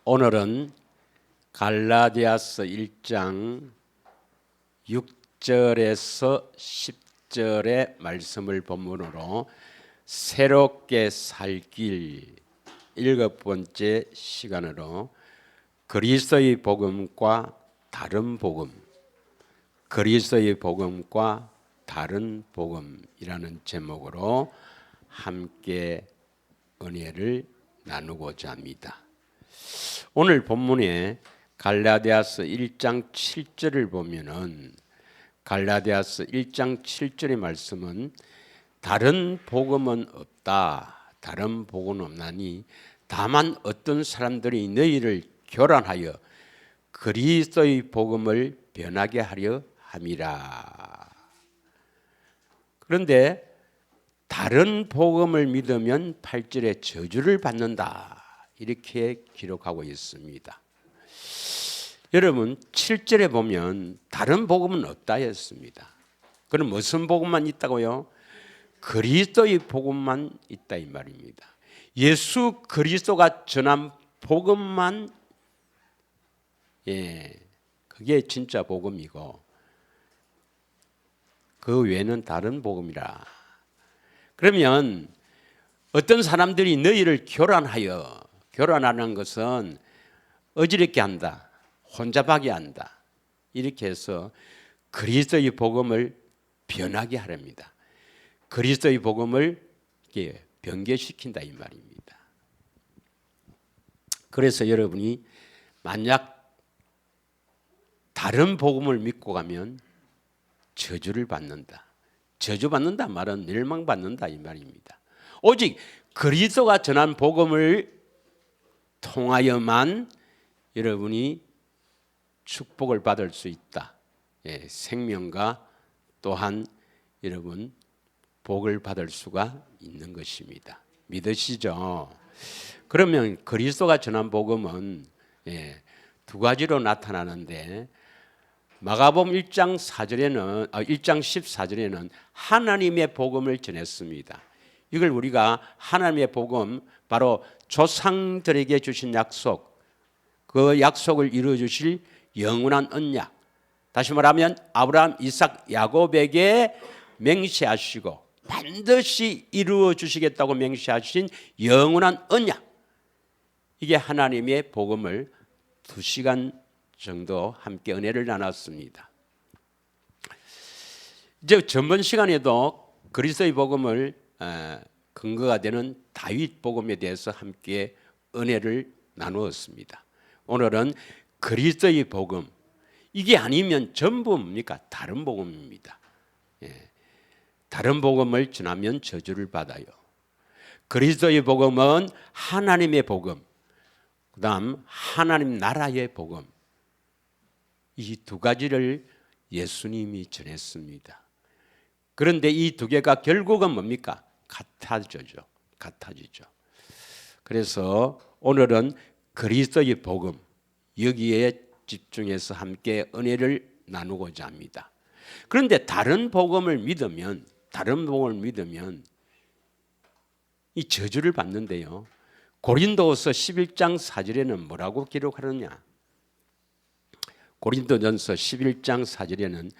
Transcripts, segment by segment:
오늘은 갈라디아서 1장 6절에서 10절의 말씀을 본문으로 새롭게 살 길 7번째 시간으로 그리스도의 복음과 다른 복음, 그리스도의 복음과 다른 복음이라는 제목으로 함께 은혜를 나누고자 합니다. 오늘 본문에 갈라디아서 1장 7절을 보면은 갈라디아서 1장 7절의 말씀은 다른 복음은 없다. 다른 복음은 없나니 다만 어떤 사람들이 너희를 교란하여 그리스도의 복음을 변하게 하려 함이라. 그런데 다른 복음을 믿으면 8절에 저주를 받는다. 이렇게 기록하고 있습니다. 여러분 7절에 보면 다른 복음은 없다 했습니다. 그럼 무슨 복음만 있다고요? 그리스도의 복음만 있다 이 말입니다. 예수 그리스도가 전한 복음만 그게 진짜 복음이고 그 외에는 다른 복음이라. 그러면 어떤 사람들이 너희를 교란하는 것은 어지럽게 한다, 혼잡하게 한다 이렇게 해서 그리스도의 복음을 변하게 하렵니다. 그리스도의 복음을 변개시킨다 이 말입니다. 그래서 여러분이 만약 다른 복음을 믿고 가면 저주를 받는다. 저주받는다 말은 멸망받는다 이 말입니다. 오직 그리스도가 전한 복음을 통하여만 여러분이 축복을 받을 수 있다. 생명과 또한 여러분 복을 받을 수가 있는 것입니다. 믿으시죠? 그러면 그리스도가 전한 복음은 두 가지로 나타나는데 마가복음 1장 14절에는 하나님의 복음을 전했습니다. 이걸 우리가 하나님의 복음, 바로 조상들에게 주신 약속, 그 약속을 이루어 주실 영원한 언약, 다시 말하면 아브라함, 이삭, 야곱에게 맹세하시고 반드시 이루어 주시겠다고 맹세하신 영원한 언약, 이게 하나님의 복음을 2시간 정도 함께 은혜를 나눴습니다. 이제 전번 시간에도 그리스도의 복음을 근거가 되는 다윗 복음에 대해서 함께 은혜를 나누었습니다. 오늘은 그리스도의 복음, 이게 아니면 전부 뭡니까? 다른 복음입니다. 다른 복음을 전하면 저주를 받아요. 그리스도의 복음은 하나님의 복음, 그 다음 하나님 나라의 복음, 이 두 가지를 예수님이 전했습니다. 그런데 이 두 개가 결국은 뭡니까? 같아지죠. 그래서 오늘은 그리스도의 복음, 여기에 집중해서 함께 은혜를 나누고자 합니다. 그런데 다른 복음을 믿으면 이 저주를 받는데요. 고린도서 11장 4절에는 뭐라고 기록하느냐? 고린도전서 11장 4절에는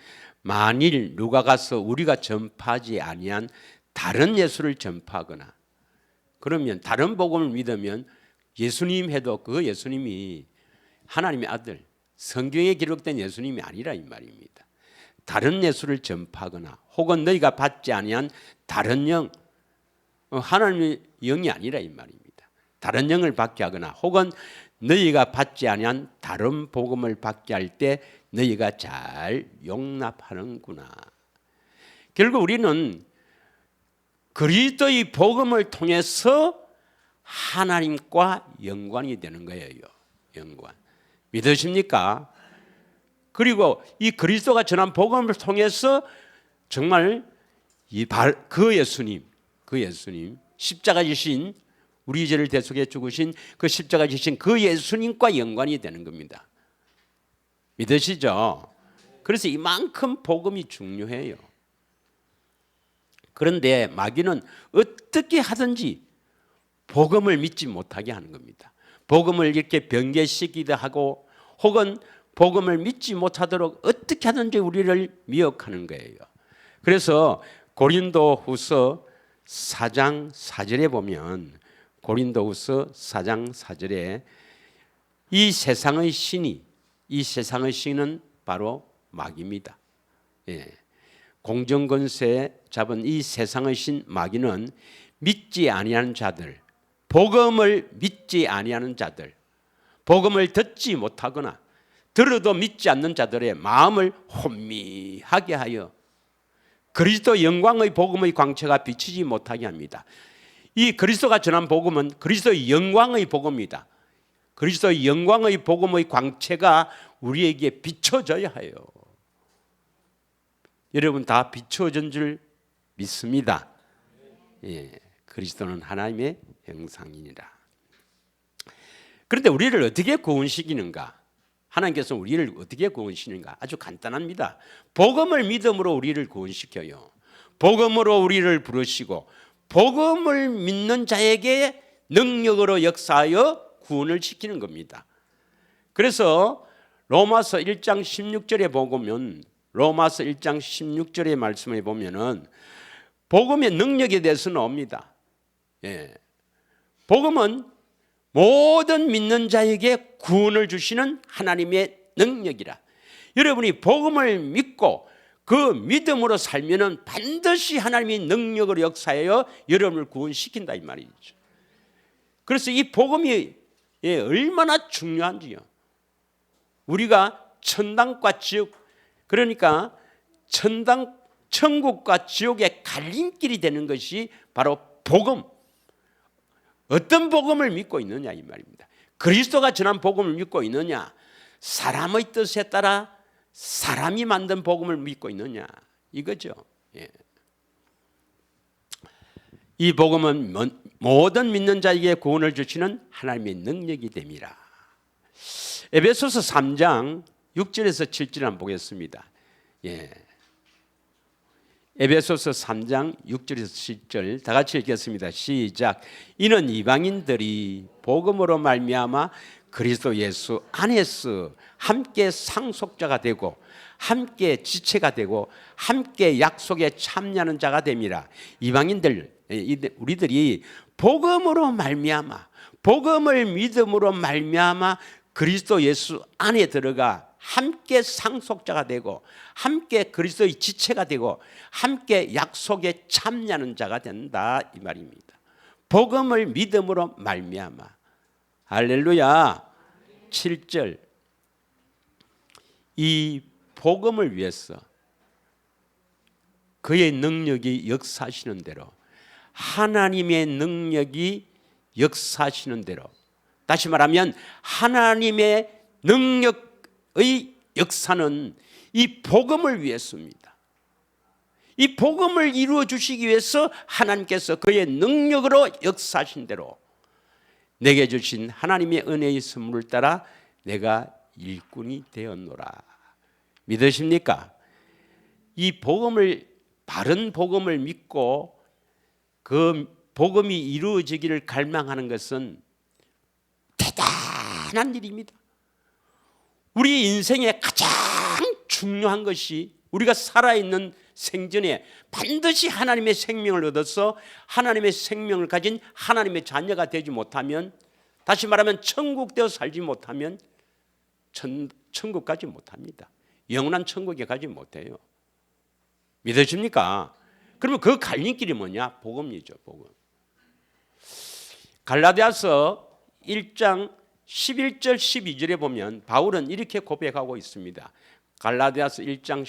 만일 누가 가서 우리가 전파하지 아니한 다른 예수를 전파하거나, 그러면 다른 복음을 믿으면 예수님 해도 그 예수님이 하나님의 아들, 성경에 기록된 예수님이 아니라 이 말입니다. 다른 예수를 전파하거나 혹은 너희가 받지 아니한 다른 영, 하나님의 영이 아니라 이 말입니다. 다른 영을 받게 하거나 혹은 너희가 받지 아니한 다른 복음을 받게 할 때 너희가 잘 용납하는구나. 결국 우리는 그리스도의 복음을 통해서 하나님과 연관이 되는 거예요. 연관. 믿으십니까? 그리고 이 그리스도가 전한 복음을 통해서 정말 그 예수님 십자가 지신, 우리 죄를 대속해 죽으신 그 십자가 지신 그 예수님과 연관이 되는 겁니다. 믿으시죠? 그래서 이만큼 복음이 중요해요. 그런데 마귀는 어떻게 하든지 복음을 믿지 못하게 하는 겁니다. 복음을 이렇게 변개시키기도 하고 혹은 복음을 믿지 못하도록 어떻게 하든지 우리를 미혹하는 거예요. 그래서 고린도후서 4장 4절에 보면 고린도후서 4장 4절에 이 세상의 신은 바로 마귀입니다. 예. 공정권세 잡은 이 세상의 신 마귀는 믿지 아니하는 자들, 복음을 믿지 아니하는 자들, 복음을 듣지 못하거나 들어도 믿지 않는 자들의 마음을 혼미하게 하여 그리스도 영광의 복음의 광채가 비치지 못하게 합니다. 이 그리스도가 전한 복음은 그리스도의 영광의 복음이다. 그리스도의 영광의 복음의 광채가 우리에게 비춰져야 해요. 여러분 다 비춰진 줄 믿습니다. 예, 그리스도는 하나님의 형상이니라. 그런데 우리를 어떻게 구원시키는가? 하나님께서 우리를 어떻게 구원시키는가? 아주 간단합니다. 복음을 믿음으로 우리를 구원시켜요. 복음으로 우리를 부르시고 복음을 믿는 자에게 능력으로 역사하여 구원을 시키는 겁니다. 그래서 로마서 1장 16절에 보면 로마서 1장 16절의 말씀에 보면은 복음의 능력에 대해서 나옵니다. 예. 복음은 모든 믿는 자에게 구원을 주시는 하나님의 능력이라. 여러분이 복음을 믿고 그 믿음으로 살면은 반드시 하나님이 능력으로 역사하여 여러분을 구원시킨다 이 말이죠. 그래서 이 복음이 얼마나 중요한지요. 우리가 천당과 지옥, 그러니까 천국과 지옥의 갈림길이 되는 것이 바로 복음. 어떤 복음을 믿고 있느냐 이 말입니다. 그리스도가 전한 복음을 믿고 있느냐, 사람의 뜻에 따라 사람이 만든 복음을 믿고 있느냐 이거죠. 예. 이 복음은 모든 믿는 자에게 구원을 주시는 하나님의 능력이 됨이라. 에베소서 3장 6절에서 7절 한번 보겠습니다. 예. 에베소서 3장 6절에서 7절 다 같이 읽겠습니다. 시작. 이는 이방인들이 복음으로 말미암아 그리스도 예수 안에서 함께 상속자가 되고 함께 지체가 되고 함께 약속에 참여하는 자가 됨이라. 이방인들 우리들이 복음으로 말미암아 복음을 믿음으로 말미암아 그리스도 예수 안에 들어가 함께 상속자가 되고 함께 그리스도의 지체가 되고 함께 약속에 참여하는 자가 된다 이 말입니다. 복음을 믿음으로 말미암아. 할렐루야. 7절. 이 복음을 위해서 그의 능력이 역사하시는 대로 하나님의 능력이 역사하시는 대로, 다시 말하면 하나님의 능력의 역사는 이 복음을 위해서입니다. 이 복음을 이루어 주시기 위해서 하나님께서 그의 능력으로 역사하신 대로 내게 주신 하나님의 은혜의 선물을 따라 내가 일꾼이 되었노라. 믿으십니까? 이 복음을, 바른 복음을 믿고 그 복음이 이루어지기를 갈망하는 것은 대단한 일입니다. 우리 인생에 가장 중요한 것이 우리가 살아있는 생전에 반드시 하나님의 생명을 얻어서 하나님의 생명을 가진 하나님의 자녀가 되지 못하면, 다시 말하면 천국 되어 살지 못하면 천국 가지 못합니다. 영원한 천국에 가지 못해요. 믿으십니까? 그러면 그 갈림길이 뭐냐? 복음이죠. 복음. 갈라디아서 1장 11절 12절에 보면 바울은 이렇게 고백하고 있습니다. 갈라디아서 1장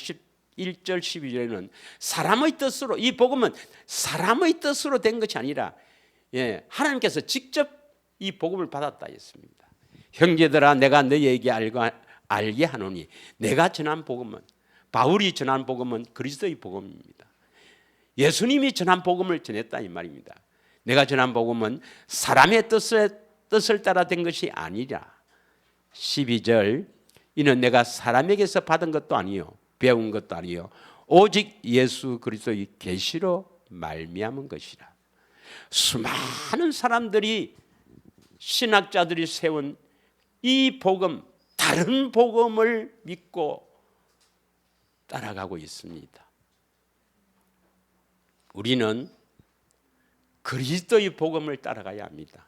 11절 12절에는 사람의 뜻으로, 이 복음은 사람의 뜻으로 된 것이 아니라 하나님께서 직접 이 복음을 받았다 했습니다. 형제들아 내가 너희에게 알게 하노니 내가 전한 복음은, 바울이 전한 복음은 그리스도의 복음입니다. 예수님이 전한 복음을 전했다 이 말입니다. 내가 전한 복음은 사람의 뜻을 따라 된 것이 아니라, 12절, 이는 내가 사람에게서 받은 것도 아니요 배운 것도 아니요 오직 예수 그리스도의 계시로 말미암은 것이라. 수많은 사람들이 신학자들이 세운 이 복음, 다른 복음을 믿고 따라가고 있습니다. 우리는 그리스도의 복음을 따라가야 합니다.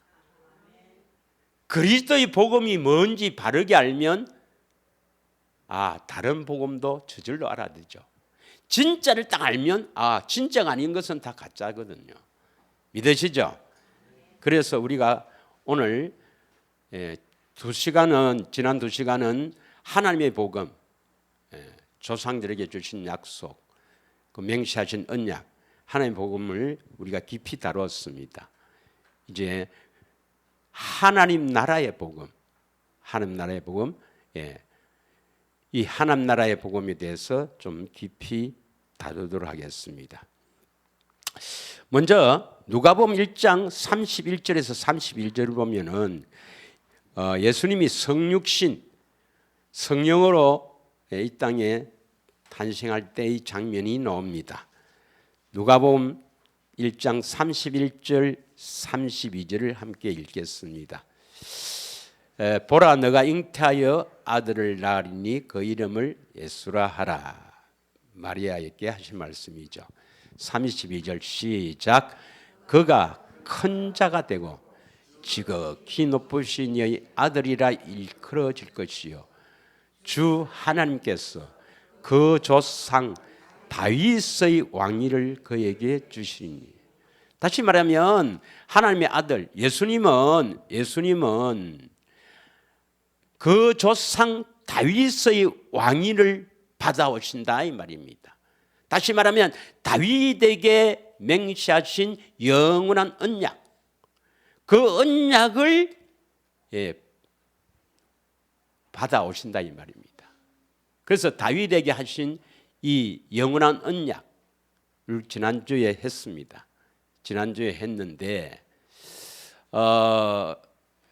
그리스도의 복음이 뭔지 바르게 알면 다른 복음도 저절로 알아듣죠. 진짜를 딱 알면 진짜가 아닌 것은 다 가짜거든요. 믿으시죠? 그래서 우리가 오늘 지난 2시간은 하나님의 복음, 조상들에게 주신 약속, 그 맹세하신 언약, 하나님의 복음을 우리가 깊이 다뤘습니다. 이제 하나님 나라의 복음, 이 하나님 나라의 복음에 대해서 좀 깊이 다루도록 하겠습니다. 먼저 누가복음 1장 31절에서 31절을 보면은 예수님이 성육신, 성령으로 이 땅에 탄생할 때의 장면이 나옵니다. 누가복음 1장 31절 32절을 함께 읽겠습니다. 보라, 너가 잉태하여 아들을 낳으리니 그 이름을 예수라 하라. 마리아에게 하신 말씀이죠. 32절 시작. 그가 큰 자가 되고 지극히 높으신 이의 아들이라 일컬어질 것이요 주 하나님께서 그 조상 다윗의 왕위를 그에게 주시니. 다시 말하면 하나님의 아들 예수님은 그 조상 다윗의 왕위를 받아오신다 이 말입니다. 다시 말하면 다윗에게 맹세하신 영원한 언약, 그 언약을 받아오신다 이 말입니다. 그래서 다윗에게 하신 이 영원한 언약을 지난주에 했습니다. 지난주에 했는데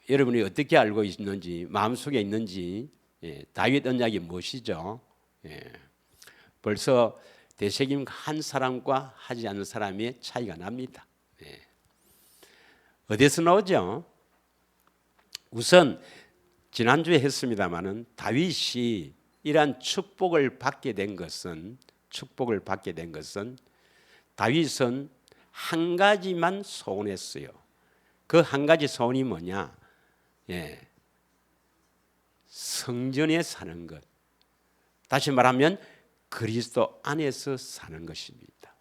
여러분이 어떻게 알고 있는지, 마음속에 있는지, 다윗 언약이 무엇이죠? 벌써 되새김 한 사람과 하지 않는 사람의 차이가 납니다. 어디서 나오죠? 우선 지난주에 했습니다마는 다윗이 이러한 축복을 받게 된 것은 다윗은 한 가지만 소원했어요. 그 한 가지 소원이 뭐냐? 성전에 사는 것. 다시 말하면 그리스도 안에서 사는 것입니다.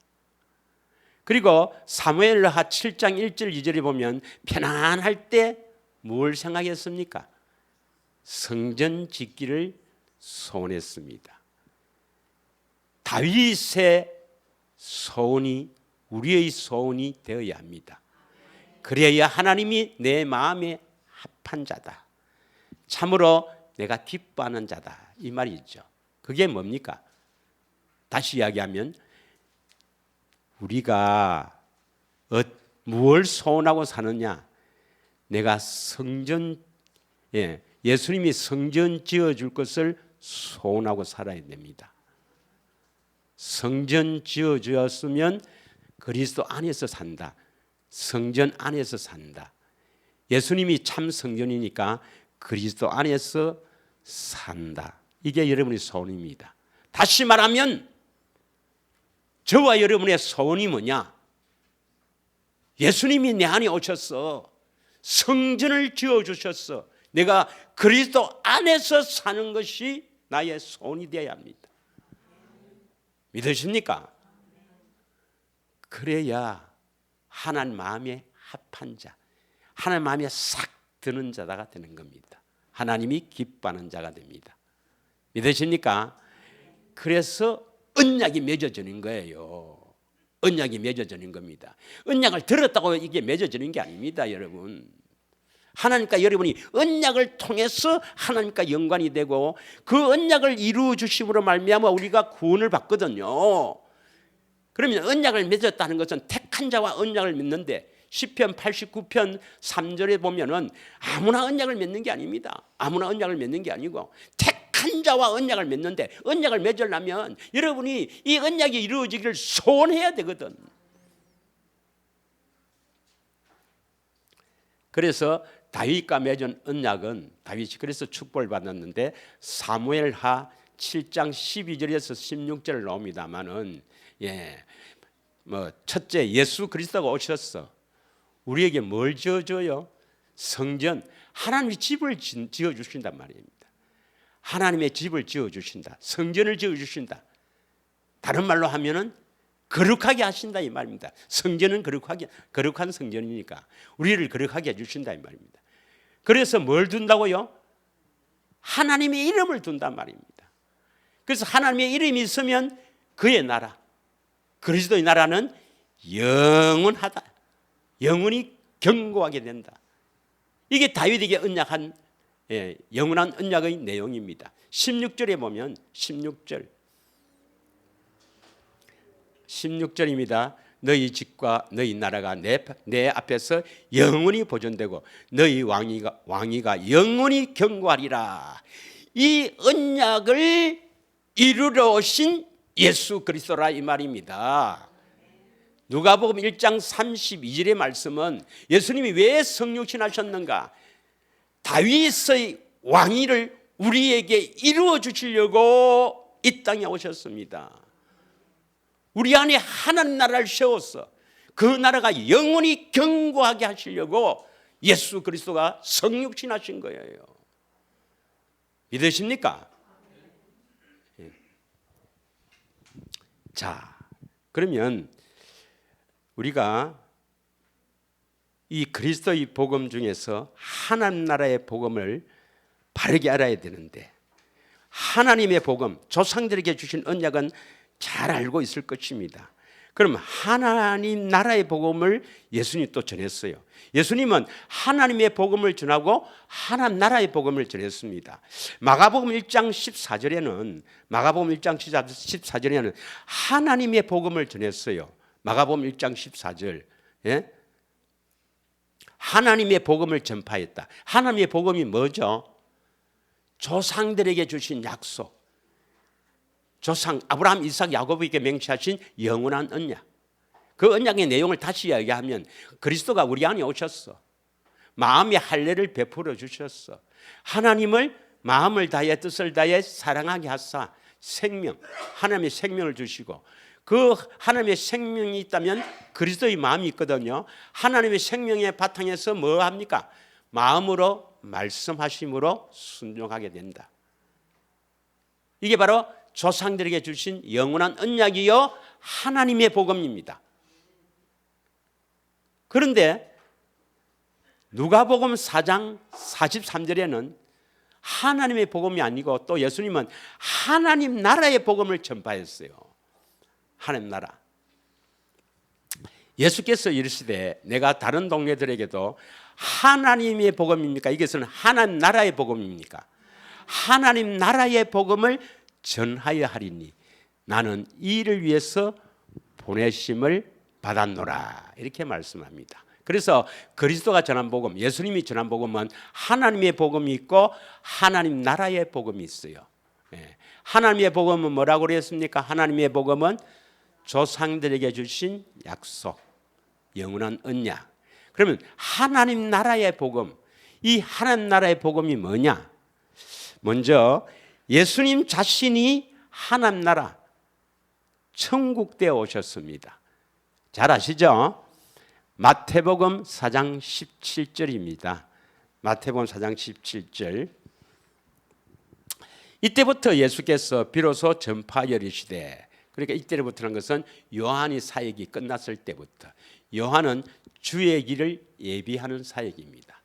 그리고 사무엘하 7장 1절 2절에 보면 편안할 때 뭘 생각했습니까? 성전 짓기를 소원했습니다. 다윗의 소원이 우리의 소원이 되어야 합니다. 그래야 하나님이 내 마음에 합한 자다, 참으로 내가 기뻐하는 자다 이 말이죠. 그게 뭡니까? 다시 이야기하면 우리가 무엇을 소원하고 사느냐? 내가 성전, 예수님이 성전 지어줄 것을 소원하고 살아야 됩니다. 성전 지어주었으면 그리스도 안에서 산다. 성전 안에서 산다. 예수님이 참 성전이니까 그리스도 안에서 산다. 이게 여러분의 소원입니다. 다시 말하면 저와 여러분의 소원이 뭐냐? 예수님이 내 안에 오셔서 성전을 지어주셨어. 내가 그리스도 안에서 사는 것이 나의 소원이 되어야 합니다. 믿으십니까? 그래야 하나님 마음에 합한 자, 하나님 마음에 싹 드는 자가 되는 겁니다. 하나님이 기뻐하는 자가 됩니다. 믿으십니까? 그래서 언약이 맺어지는 거예요. 언약이 맺어지는 겁니다. 언약을 들었다고 이게 맺어지는 게 아닙니다, 여러분. 하나님과 여러분이 언약을 통해서 하나님과 연관이 되고 그 언약을 이루어 주심으로 말미암아 우리가 구원을 받거든요. 그러면 언약을 맺었다는 것은 택한 자와 언약을 맺는데 시편 89편 3절에 보면은 아무나 언약을 맺는 게 아닙니다. 아무나 언약을 맺는 게 아니고 택한 자와 언약을 맺는데 언약을 맺으려면 여러분이 이 언약이 이루어지기를 소원해야 되거든. 그래서 다윗과 맺은 언약은 다윗이 그래서 축복을 받았는데 사무엘하 7장 12절에서 16절 나옵니다만은 첫째 예수 그리스도가 오셨어. 우리에게 뭘 지어줘요? 성전, 하나님의 집을 지어주신단 말입니다. 하나님의 집을 지어주신다. 성전을 지어주신다. 다른 말로 하면은 거룩하게 하신다 이 말입니다. 성전은 거룩한 성전이니까 우리를 거룩하게 해주신다 이 말입니다. 그래서 뭘 둔다고요? 하나님의 이름을 둔단 말입니다. 그래서 하나님의 이름이 있으면 그의 나라, 그리스도의 나라는 영원하다. 영원히 견고하게 된다. 이게 다윗에게 언약한 영원한 언약의 내용입니다. 16절에 보면 16절입니다. 너희 집과 너희 나라가 내 앞에서 영원히 보존되고 너희 왕위가 영원히 견고하리라. 이 언약을 이루러 오신 예수 그리스도라 이 말입니다. 누가복음 1장 32절의 말씀은 예수님이 왜 성육신하셨는가? 다윗의 왕위를 우리에게 이루어 주시려고 이 땅에 오셨습니다. 우리 안에 하나님 나라를 세워서 그 나라가 영원히 견고하게 하시려고 예수 그리스도가 성육신하신 거예요. 믿으십니까? 자, 그러면 우리가 이 그리스도의 복음 중에서 하나님 나라의 복음을 바르게 알아야 되는데, 하나님의 복음, 조상들에게 주신 언약은 잘 알고 있을 것입니다. 그럼 하나님 나라의 복음을 예수님이 또 전했어요. 예수님은 하나님의 복음을 전하고 하나님 나라의 복음을 전했습니다. 마가복음 1장 14절에는 하나님의 복음을 전했어요. 마가복음 1장 14절. 하나님의 복음을 전파했다. 하나님의 복음이 뭐죠? 조상들에게 주신 약속. 조상 아브라함, 이삭, 야곱에게 맹세하신 영원한 언약. 그 언약의 내용을 다시 이야기하면 그리스도가 우리 안에 오셨어. 마음의 할례를 베풀어 주셨어. 하나님을 마음을 다해 뜻을 다해 사랑하게 하사 생명, 하나님의 생명을 주시고, 그 하나님의 생명이 있다면 그리스도의 마음이 있거든요. 하나님의 생명의 바탕에서 뭐 합니까? 마음으로 말씀하심으로 순종하게 된다. 이게 바로 조상들에게 주신 영원한 언약이요 하나님의 복음입니다. 그런데 누가복음 4장 43절에는 하나님의 복음이 아니고 또 예수님은 하나님 나라의 복음을 전파했어요. 하나님 나라. 예수께서 이르시되 내가 다른 동네들에게도 하나님의 복음입니까? 이것은 하나님 나라의 복음입니까? 하나님 나라의 복음을 전하여 하리니 나는 이 일을 위해서 보내심을 받았노라. 이렇게 말씀합니다. 그래서 그리스도가 전한 복음, 예수님이 전한 복음은 하나님의 복음이 있고 하나님 나라의 복음이 있어요. 하나님의 복음은 뭐라고 그랬습니까? 하나님의 복음은 조상들에게 주신 약속, 영원한 언약. 그러면 하나님 나라의 복음, 이 하나님 나라의 복음이 뭐냐? 먼저 예수님 자신이 하나님 나라 천국대에 오셨습니다. 잘 아시죠? 마태복음 4장 17절입니다. 마태복음 4장 17절. 이때부터 예수께서 비로소 전파하여 이르시되, 그러니까 이때부터는 것은 요한이 사역이 끝났을 때부터, 요한은 주의 길을 예비하는 사역입니다.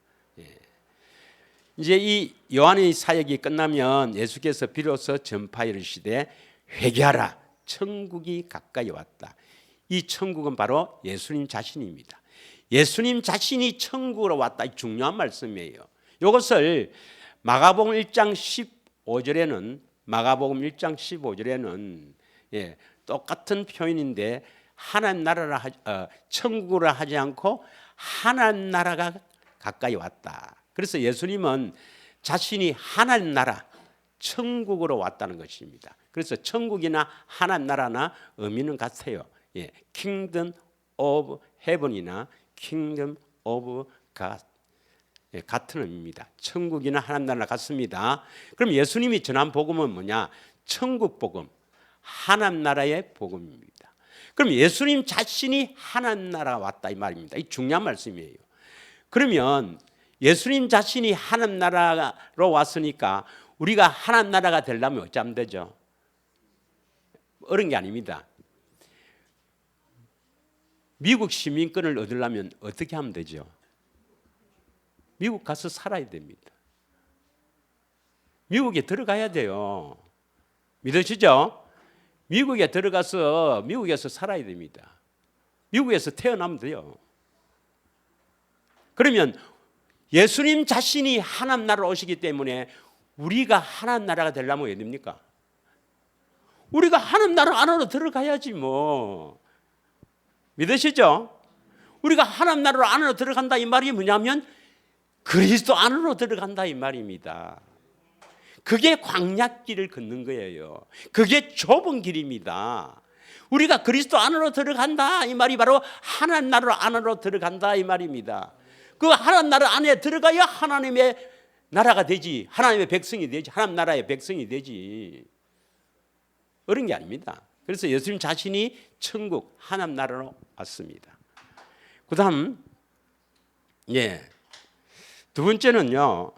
이제 이 요한의 사역이 끝나면 예수께서 비로소 전파하여 이르시되 회개하라, 천국이 가까이 왔다. 이 천국은 바로 예수님 자신입니다. 예수님 자신이 천국으로 왔다. 이 중요한 말씀이에요. 이것을 마가복음 1장 15절에는 똑같은 표현인데 하나님 나라라 천국으로 하지 않고 하나님 나라가 가까이 왔다. 그래서 예수님은 자신이 하나님 나라 천국으로 왔다는 것입니다. 그래서 천국이나 하나님 나라나 의미는 같아요. Kingdom of Heaven이나 Kingdom of God. 같은 의미입니다. 천국이나 하나님 나라 같습니다. 그럼 예수님이 전한 복음은 뭐냐? 천국 복음, 하나님 나라의 복음입니다. 그럼 예수님 자신이 하나님 나라가 왔다 이 말입니다. 이 중요한 말씀이에요. 그러면 예수님 자신이 하나님 나라로 왔으니까 우리가 하나님 나라가 되려면 어쩌면 되죠? 어려운 게 아닙니다. 미국 시민권을 얻으려면 어떻게 하면 되죠? 미국 가서 살아야 됩니다. 미국에 들어가야 돼요. 믿으시죠? 미국에 들어가서 미국에서 살아야 됩니다. 미국에서 태어나면 돼요. 그러면 예수님 자신이 하나님 나라로 오시기 때문에 우리가 하나님 나라가 되려면 어떻게 됩니까? 우리가 하나님 나라 안으로 들어가야지 뭐. 믿으시죠? 우리가 하나님 나라 안으로 들어간다 이 말이 뭐냐면 그리스도 안으로 들어간다 이 말입니다. 그게 광야길을 걷는 거예요. 그게 좁은 길입니다. 우리가 그리스도 안으로 들어간다 이 말이 바로 하나님 나라 안으로 들어간다 이 말입니다. 그 하나님 나라 안에 들어가야 하나님의 나라가 되지, 하나님의 백성이 되지, 하나님 나라의 백성이 되지. 어려운 게 아닙니다. 그래서 예수님 자신이 천국 하나님 나라로 왔습니다. 그다음 두 번째는요.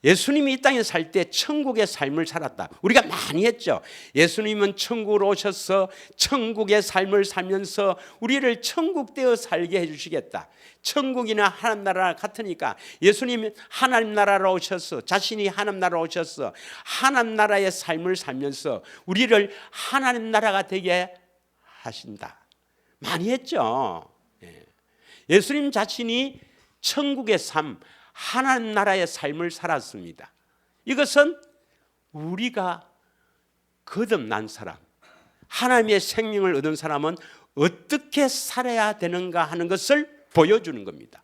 예수님이 이 땅에 살 때 천국의 삶을 살았다. 우리가 많이 했죠. 예수님은 천국으로 오셔서 천국의 삶을 살면서 우리를 천국되어 살게 해주시겠다. 천국이나 하나님 나라 같으니까 예수님이 하나님 나라로 오셔서 자신이 하나님 나라로 오셔서 하나님 나라의 삶을 살면서 우리를 하나님 나라가 되게 하신다. 많이 했죠. 예수님 자신이 천국의 삶, 하나님 나라의 삶을 살았습니다. 이것은 우리가 거듭난 사람, 하나님의 생명을 얻은 사람은 어떻게 살아야 되는가 하는 것을 보여주는 겁니다.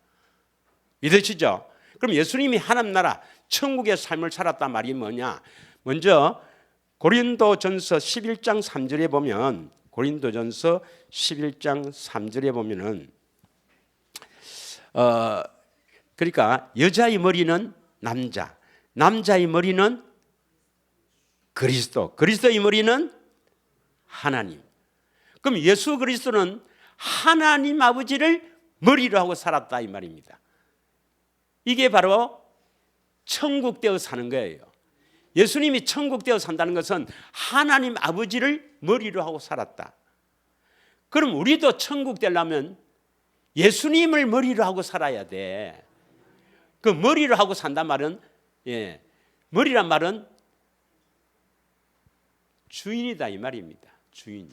믿으시죠? 그럼 예수님이 하나님 나라, 천국의 삶을 살았단 말이 뭐냐? 먼저 고린도전서 11장 3절에 보면 고린도전서 11장 3절에 보면은 그러니까 여자의 머리는 남자, 남자의 머리는 그리스도, 그리스도의 머리는 하나님. 그럼 예수 그리스도는 하나님 아버지를 머리로 하고 살았다 이 말입니다. 이게 바로 천국되어 사는 거예요. 예수님이 천국되어 산다는 것은 하나님 아버지를 머리로 하고 살았다. 그럼 우리도 천국 되려면 예수님을 머리로 하고 살아야 돼. 그 머리로 하고 산단 말은 머리란 말은 주인이다 이 말입니다. 주인.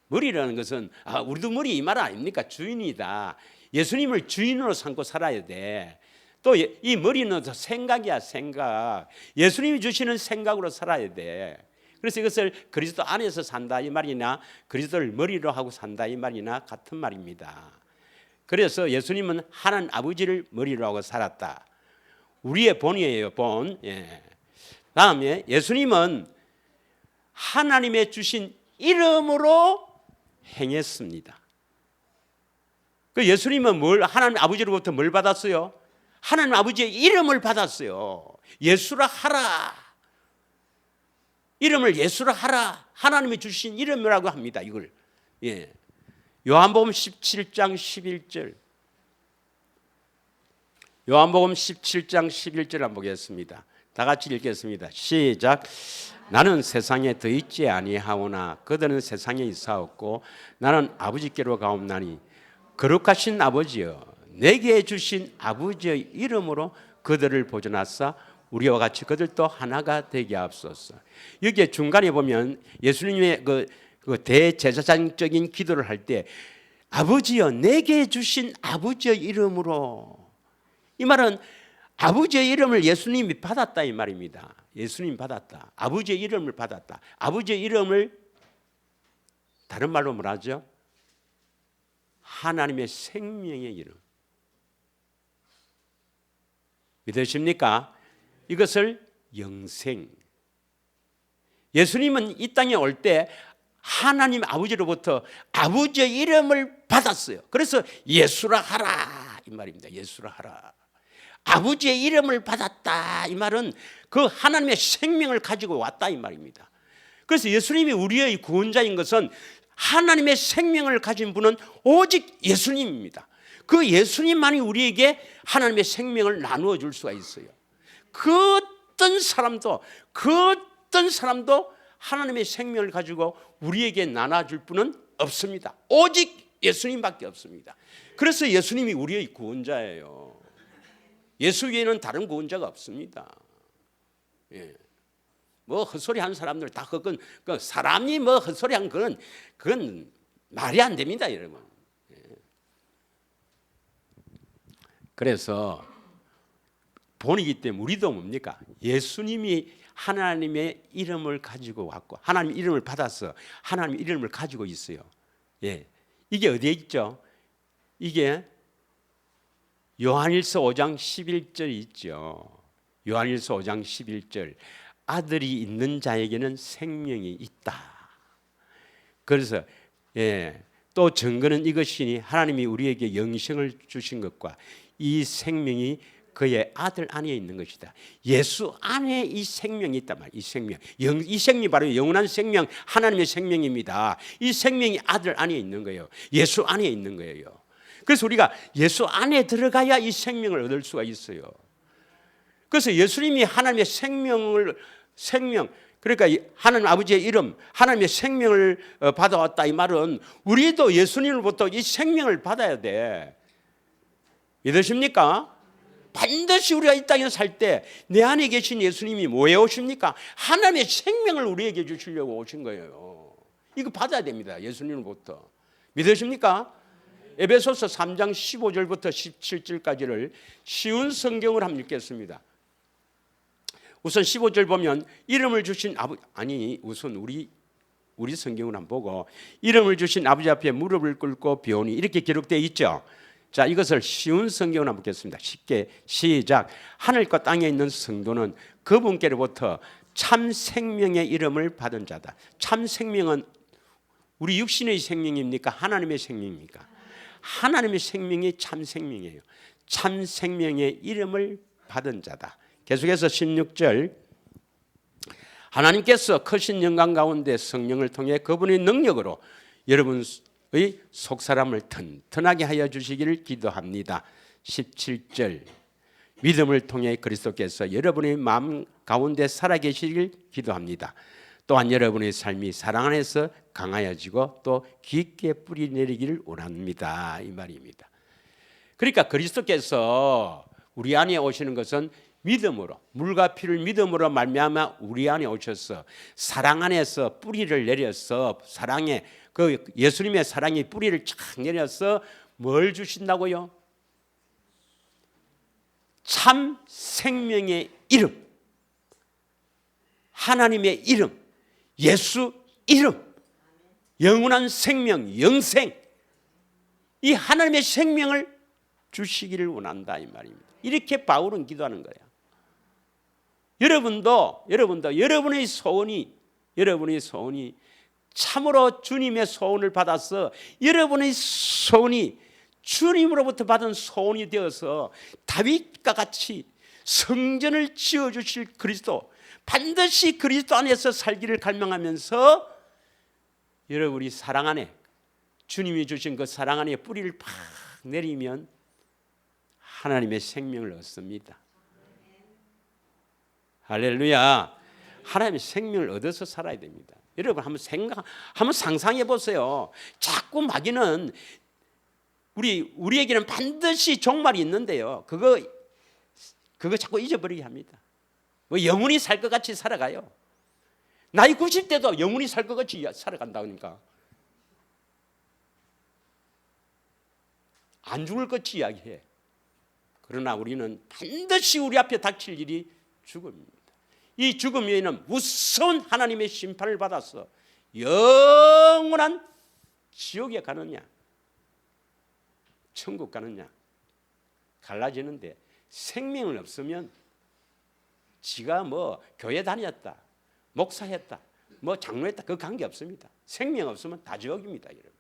머리라는 것은 우리도 머리 이 말 아닙니까? 주인이다. 예수님을 주인으로 삼고 살아야 돼. 또 이 머리는 생각이야, 생각. 예수님이 주시는 생각으로 살아야 돼. 그래서 이것을 그리스도 안에서 산다 이 말이나 그리스도를 머리로 하고 산다 이 말이나 같은 말입니다. 그래서 예수님은 하나님 아버지를 머리로 하고 살았다. 우리의 본이에요, 본. 다음에 예수님은 하나님의 주신 이름으로 행했습니다. 그 예수님은 하나님 아버지로부터 뭘 받았어요? 하나님 아버지의 이름을 받았어요. 예수라 하라. 이름을 예수라 하라. 하나님이 주신 이름이라고 합니다. 이걸. 요한복음 17장 11절. 요한복음 17장 11절 한번 보겠습니다. 다 같이 읽겠습니다. 시작. 나는 세상에 더 있지 아니하오나 그들은 세상에 있사옵고 나는 아버지께로 가옵나니 거룩하신 아버지여 내게 주신 아버지의 이름으로 그들을 보존하사 우리와 같이 그들도 하나가 되게 하옵소서. 여기에 중간에 보면 예수님의 그 대제사장적인 기도를 할 때 아버지여 내게 주신 아버지의 이름으로, 이 말은 아버지의 이름을 예수님이 받았다 이 말입니다. 예수님이 받았다. 아버지의 이름을 받았다. 아버지의 이름을 다른 말로 뭐라죠? 하나님의 생명의 이름. 믿으십니까? 이것을 영생. 예수님은 이 땅에 올 때 하나님 아버지로부터 아버지의 이름을 받았어요. 그래서 예수라 하라 이 말입니다. 예수라 하라. 아버지의 이름을 받았다. 이 말은 그 하나님의 생명을 가지고 왔다 이 말입니다. 그래서 예수님이 우리의 구원자인 것은 하나님의 생명을 가진 분은 오직 예수님입니다. 그 예수님만이 우리에게 하나님의 생명을 나누어 줄 수가 있어요. 그 어떤 사람도 하나님의 생명을 가지고 우리에게 나눠줄 분은 없습니다. 오직 예수님밖에 없습니다. 그래서 예수님이 우리의 구원자예요. 예수 외에는 다른 구원자가 없습니다. 예. 뭐 헛소리하는 사람들 다 그건 사람이 뭐 헛소리한 그건 말이 안 됩니다, 여러분. 예. 그래서 본이기 때문에 우리도 뭡니까? 예수님이 하나님의 이름을 가지고 왔고 하나님의 이름을 받아서 하나님의 이름을 가지고 있어요. 예. 이게 어디에 있죠? 이게 요한일서 5장 11절 있죠. 요한일서 5장 11절. 아들이 있는 자에게는 생명이 있다. 그래서 또 증거는 이것이니 하나님이 우리에게 영생을 주신 것과 이 생명이 그의 아들 안에 있는 것이다. 예수 안에 이 생명이 있단 말이에요. 이 생명이 바로 영원한 생명, 하나님의 생명입니다. 이 생명이 아들 안에 있는 거예요. 예수 안에 있는 거예요. 그래서 우리가 예수 안에 들어가야 이 생명을 얻을 수가 있어요. 그래서 예수님이 하나님의 생명, 그러니까 하나님 아버지의 이름, 하나님의 생명을 받아왔다 이 말은 우리도 예수님으로부터 이 생명을 받아야 돼. 믿으십니까? 반드시 우리가 이 땅에 살 때 내 안에 계신 예수님이 뭐해 오십니까? 하나님의 생명을 우리에게 주시려고 오신 거예요. 이거 받아야 됩니다. 예수님으로부터. 믿으십니까? 에베소서 3장 15절부터 17절까지를 쉬운 성경을 한번 읽겠습니다. 우선 15절 보면 이름을 주신 우선 우리 성경을 한번 보고 이름을 주신 아버지 앞에 무릎을 꿇고 비오니 이렇게 기록되어 있죠. 자, 이것을 쉬운 성경을 한번 보겠습니다. 쉽게 시작. 하늘과 땅에 있는 성도는 그분께로부터 참 생명의 이름을 받은 자다. 참 생명은 우리 육신의 생명입니까? 하나님의 생명입니까? 하나님의 생명이 참 생명이에요. 참 생명의 이름을 받은 자다. 계속해서 16절. 하나님께서 크신 영광 가운데 성령을 통해 그분의 능력으로 여러분의 속사람을 튼튼하게 하여 주시기를 기도합니다. 17절. 믿음을 통해 그리스도께서 여러분의 마음 가운데 살아계시길 기도합니다. 또한 여러분의 삶이 사랑 안에서 강하여지고 또 깊게 뿌리 내리기를 원합니다. 이 말입니다. 그러니까 그리스도께서 우리 안에 오시는 것은 믿음으로, 물과 피를 믿음으로 말미암아 우리 안에 오셔서 사랑 안에서 뿌리를 내려서 사랑에 그 예수님의 사랑이 뿌리를 착 내려서 뭘 주신다고요? 참 생명의 이름, 하나님의 이름, 예수 이름, 영원한 생명, 영생, 이 하나님의 생명을 주시기를 원한다 이 말입니다. 이렇게 바울은 기도하는 거예요. 여러분도 여러분의 소원이 참으로 주님의 소원을 받아서 여러분의 소원이 주님으로부터 받은 소원이 되어서 다윗과 같이 성전을 지어주실 그리스도, 반드시 그리스도 안에서 살기를 갈망하면서 여러분이 사랑 안에 주님이 주신 그 사랑 안에 뿌리를 팍 내리면 하나님의 생명을 얻습니다. 할렐루야. 하나님의 생명을 얻어서 살아야 됩니다. 여러분 한번 상상해 보세요. 자꾸 마귀는 우리에게는 반드시 종말이 있는데요. 그거 자꾸 잊어버리게 합니다. 뭐 영원히 살 것 같이 살아가요. 나이 90대도 영원히 살 것 같이 살아간다니까. 안 죽을 것 같이 이야기해. 그러나 우리는 반드시 우리 앞에 닥칠 일이 죽음입니다. 이 죽음 외에는 무서운 하나님의 심판을 받아서 영원한 지옥에 가느냐 천국 가느냐 갈라지는데, 생명을 없으면 지가 뭐 교회 다녔다, 목사했다, 뭐 장로했다, 그 관계 없습니다. 생명 없으면 다 지옥입니다, 여러분.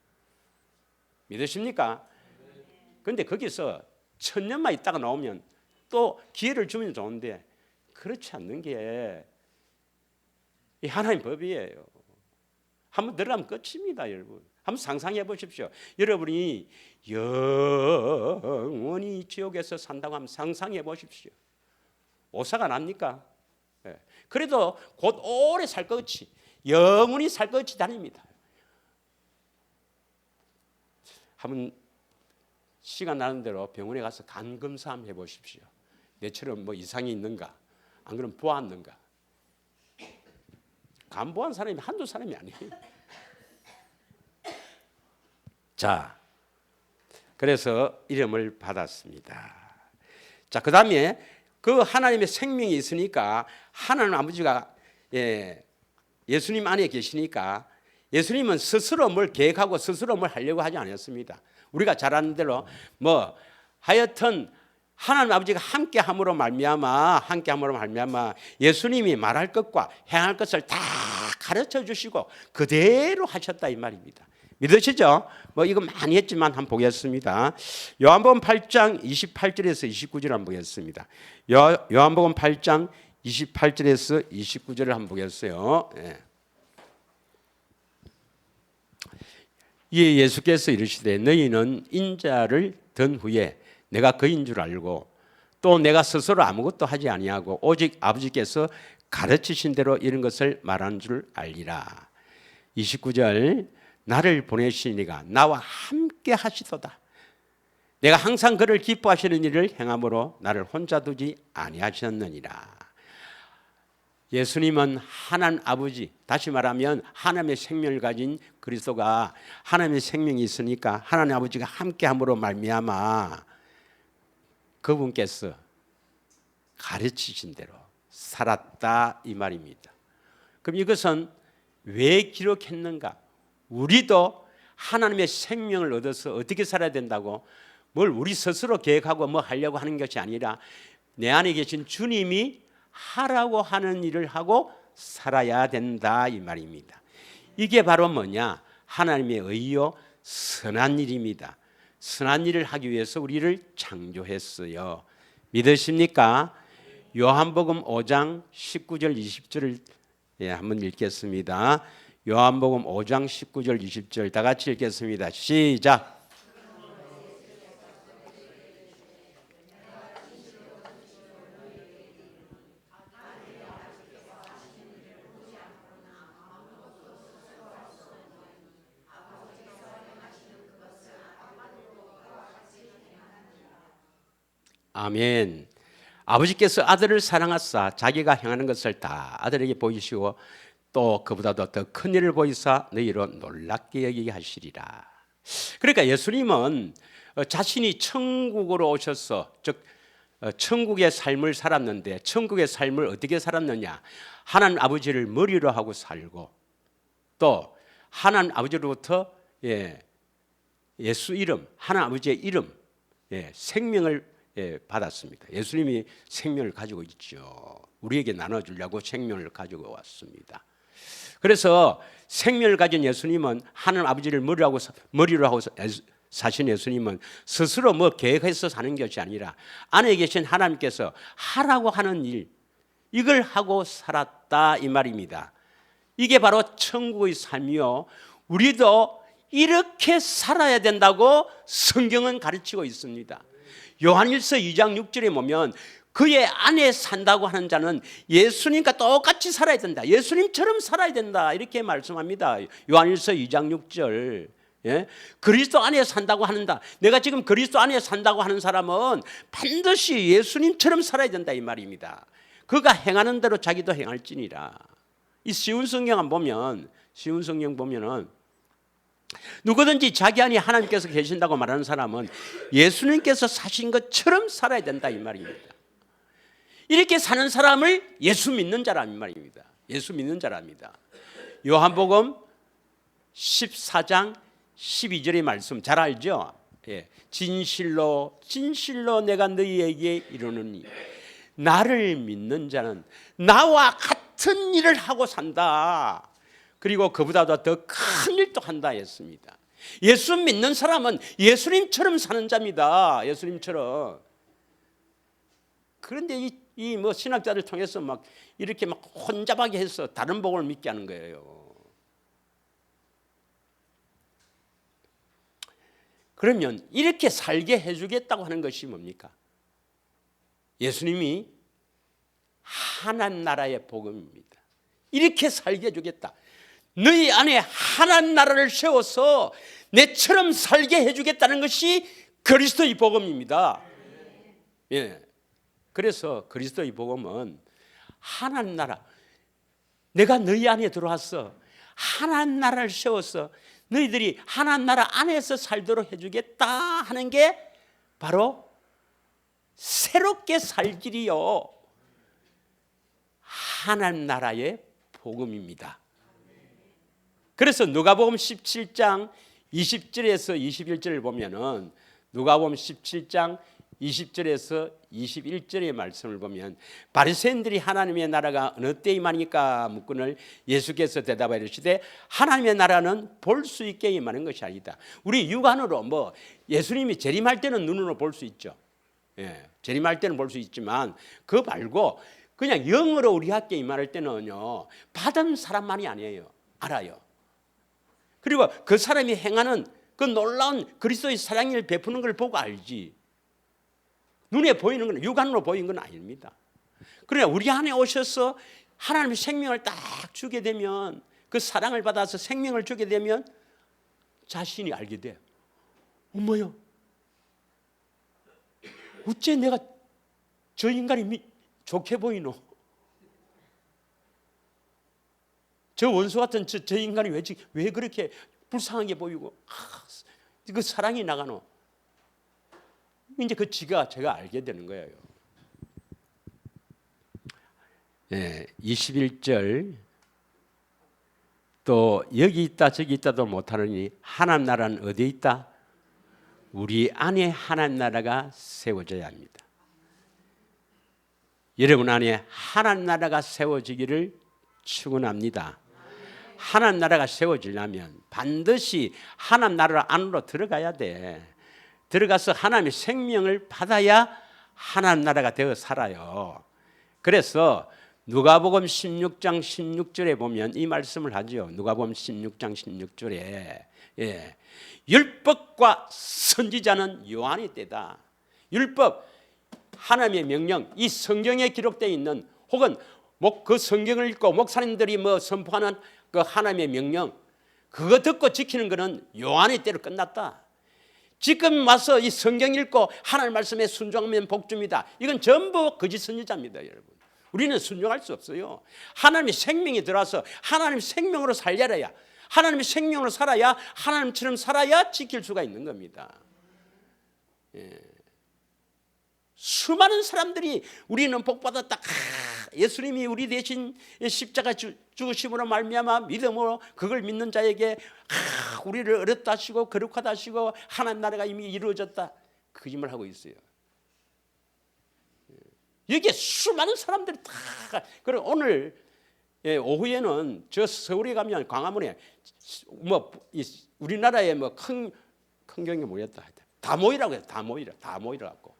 믿으십니까? 그런데 거기서 1000년만 있다가 나오면 또 기회를 주면 좋은데 그렇지 않는 게 이 하나님 법이에요. 한번 들어가면 끝입니다, 여러분. 한번 상상해 보십시오. 여러분이 영원히 지옥에서 산다고 하면 상상해 보십시오. 오사가 납니까? 네. 그래도 곧 오래 살 것이 영원히 살 것이 다릅니다. 한번 시간 나는 대로 병원에 가서 간 검사 한번 해보십시오. 내처럼 뭐 이상이 있는가? 안 그러면 보았는가? 간 보한 사람이 한두 사람이 아니에요. 자, 그래서 이름을 받았습니다. 자, 그 다음에 그 하나님의 생명이 있으니까 하나님 아버지가 예수님 안에 계시니까 예수님은 스스로 뭘 계획하고 스스로 뭘 하려고 하지 않았습니다. 우리가 잘 아는 대로 뭐 하여튼 하나님 아버지가 함께함으로 말미암아 예수님이 말할 것과 행할 것을 다 가르쳐 주시고 그대로 하셨다 이 말입니다. 믿으시죠? 뭐 이거 많이 했지만 한번 보겠습니다. 요한복음 8장 28절에서 29절 한번 보겠습니다. 요한복음 8장 28절에서 29절을 한번 보겠어요. 이에 예수께서 이르시되 너희는 인자를 든 후에 내가 그인 줄 알고 또 내가 스스로 아무것도 하지 아니하고 오직 아버지께서 가르치신 대로 이런 것을 말하는 줄 알리라. 29절 나를 보내신 이가 나와 함께 하시도다. 내가 항상 그를 기뻐하시는 일을 행함으로 나를 혼자 두지 아니하셨느니라. 예수님은 하나님 아버지, 다시 말하면 하나님의 생명을 가진 그리스도가 하나님의 생명이 있으니까 하나님 아버지가 함께함으로 말미암아 그분께서 가르치신 대로 살았다 이 말입니다. 그럼 이것은 왜 기록했는가? 우리도 하나님의 생명을 얻어서 어떻게 살아야 된다고 뭘 우리 스스로 계획하고 뭐 하려고 하는 것이 아니라 내 안에 계신 주님이 하라고 하는 일을 하고 살아야 된다 이 말입니다. 이게 바로 뭐냐? 하나님의 의요 선한 일입니다. 선한 일을 하기 위해서 우리를 창조했어요. 믿으십니까? 요한복음 5장 19절 20절을 한번 읽겠습니다. 요한복음 5장 19절 20절 다 같이 읽겠습니다. 시작. 아멘. 아버지께서 아들을 사랑하사 자기가 행하는 것을 다 아들에게 보이시고 또 그보다도 더 큰 일을 보이사 너희로 놀랍게 여기게 하시리라. 그러니까 예수님은 자신이 천국으로 오셔서 즉 천국의 삶을 살았는데 천국의 삶을 어떻게 살았느냐? 하나님 아버지를 머리로 하고 살고 또 하나님 아버지로부터 예수 이름, 하나님 아버지의 이름, 생명을 받았습니다. 예수님이 생명을 가지고 있죠. 우리에게 나눠주려고 생명을 가지고 왔습니다. 그래서 생명을 가진 예수님은 하나님 아버지를 머리로 하고 사신 예수님은 스스로 뭐 계획해서 사는 것이 아니라 안에 계신 하나님께서 하라고 하는 일 이걸 하고 살았다 이 말입니다. 이게 바로 천국의 삶이요. 우리도 이렇게 살아야 된다고 성경은 가르치고 있습니다. 요한일서 2장 6절에 보면 그의 안에 산다고 하는 자는 예수님과 똑같이 살아야 된다. 예수님처럼 살아야 된다. 이렇게 말씀합니다. 요한일서 2장 6절. 그리스도 안에 산다고 하는다. 내가 지금 그리스도 안에 산다고 하는 사람은 반드시 예수님처럼 살아야 된다 이 말입니다. 그가 행하는 대로 자기도 행할지니라. 이 쉬운 성경 보면은 누구든지 자기 안에 하나님께서 계신다고 말하는 사람은 예수님께서 사신 것처럼 살아야 된다 이 말입니다. 이렇게 사는 사람을 예수 믿는 자란 말입니다. 예수 믿는 자랍니다. 요한복음 14장 12절의 말씀 잘 알죠? 진실로 진실로 내가 너희에게 이르노니 나를 믿는 자는 나와 같은 일을 하고 산다. 그리고 그보다도 더 큰 일도 한다 했습니다. 예수 믿는 사람은 예수님처럼 사는 자입니다. 예수님처럼. 그런데 이 뭐 신학자를 통해서 막 이렇게 막 혼잡하게 해서 다른 복음을 믿게 하는 거예요. 그러면 이렇게 살게 해주겠다고 하는 것이 뭡니까? 예수님이 하나님 나라의 복음입니다. 이렇게 살게 해주겠다. 너희 안에 하나님 나라를 세워서 내처럼 살게 해주겠다는 것이 그리스도의 복음입니다. 예. 그래서 그리스도의 복음은 하나님 나라, 내가 너희 안에 들어와서 하나님 나라를 세워서 너희들이 하나님 나라 안에서 살도록 해주겠다 하는 게 바로 새롭게 살 길이요 하나님 나라의 복음입니다. 그래서 누가복음 17장 20절에서 21절을 보면은 누가복음 17장 20절에서 21절의 말씀을 보면 바리새인들이 하나님의 나라가 어느 때 임하니까 묻거늘 예수께서 대답하여 이르시되 하나님의 나라는 볼 수 있게 임하는 것이 아니다. 우리 육안으로 뭐 예수님이 재림할 때는 눈으로 볼 수 있죠. 예, 재림할 때는 볼 수 있지만 그거 말고 그냥 영으로 우리 학교에 임할 때는요 받은 사람만이 아니에요. 알아요. 그리고 그 사람이 행하는 그 놀라운 그리스도의 사랑을 베푸는 걸 보고 알지. 눈에 보이는 건 육안으로 보이는 건 아닙니다. 그러나 우리 안에 오셔서 하나님의 생명을 딱 주게 되면 그 사랑을 받아서 생명을 주게 되면 자신이 알게 돼요. 어머요, 어째 내가 저 인간이 좋게 보이노? 저 원수 같은 저 인간이 왜 그렇게 불쌍하게 보이고 그 사랑이 나가노? 이제 그 제가 알게 되는 거예요. 네, 21절 또 여기 있다 저기 있다도 못하느니 하나님 나라는 어디에 있다? 우리 안에 하나님 나라가 세워져야 합니다. 여러분 안에 하나님 나라가 세워지기를 축원합니다. 하나님 나라가 세워지려면 반드시 하나님 나라 안으로 들어가야 돼. 들어가서 하나님의 생명을 받아야 하나님 나라가 되어 살아요. 그래서 누가복음 16장 16절에 보면 이 말씀을 하죠. 누가복음 16장 16절에 예. 율법과 선지자는 요한의 때다. 율법, 하나님의 명령, 이 성경에 기록되어 있는 혹은 그 성경을 읽고 목사님들이 뭐 선포하는 그 하나님의 명령, 그거 듣고 지키는 것은 요한의 때로 끝났다. 지금 와서 이 성경 읽고 하나님 말씀에 순종하면 복주입니다. 이건 전부 거짓 선지자입니다, 여러분. 우리는 순종할 수 없어요. 하나님의 생명이 들어와서 하나님의 생명으로 살려야, 하나님의 생명으로 살아야, 하나님처럼 살아야 지킬 수가 있는 겁니다. 예. 수많은 사람들이 우리는 복받았다. 예수님이 우리 대신 십자가 죽으심으로 말미암아 믿음으로 그걸 믿는 자에게 우리를 어렵다 하시고 거룩하다 하시고 하나님 나라가 이미 이루어졌다. 거짓말 하고 있어요. 여기에 수많은 사람들이 다. 그리고 오늘 오후에는 저 서울에 가면 광화문에 뭐 우리나라에 뭐 큰 경이 모였다. 다 모이라고 해요. 다 모이라고.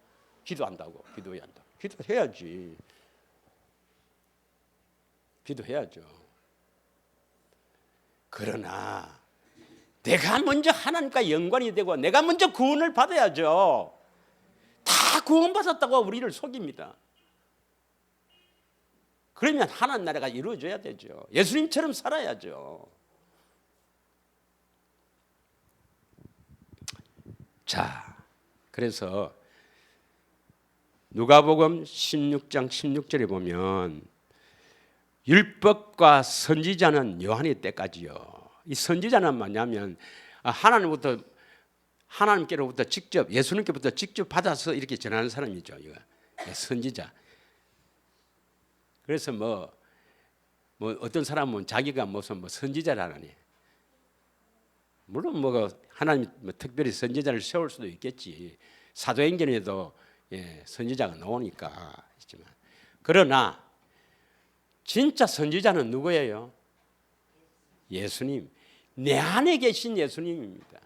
기도한다고. 기도해야 한다. 기도해야지. 기도해야죠. 그러나 내가 먼저 하나님과 연관이 되고 내가 먼저 구원을 받아야죠. 다 구원받았다고 우리를 속입니다. 그러면 하나님 나라가 이루어져야 되죠. 예수님처럼 살아야죠. 자, 그래서 누가복음 16장 16절에 보면 율법과 선지자는 요한의 때까지요. 이 선지자는 뭐냐면 하나님께로부터 직접 예수님께부터 직접 받아서 이렇게 전하는 사람이죠. 이거 선지자. 그래서 뭐 어떤 사람은 자기가 무슨 선지자라니. 물론 하나님 특별히 선지자를 세울 수도 있겠지. 사도행전에도 선지자가 나오니까 있지만, 그러나 진짜 선지자는 누구예요? 예수님. 내 안에 계신 예수님입니다.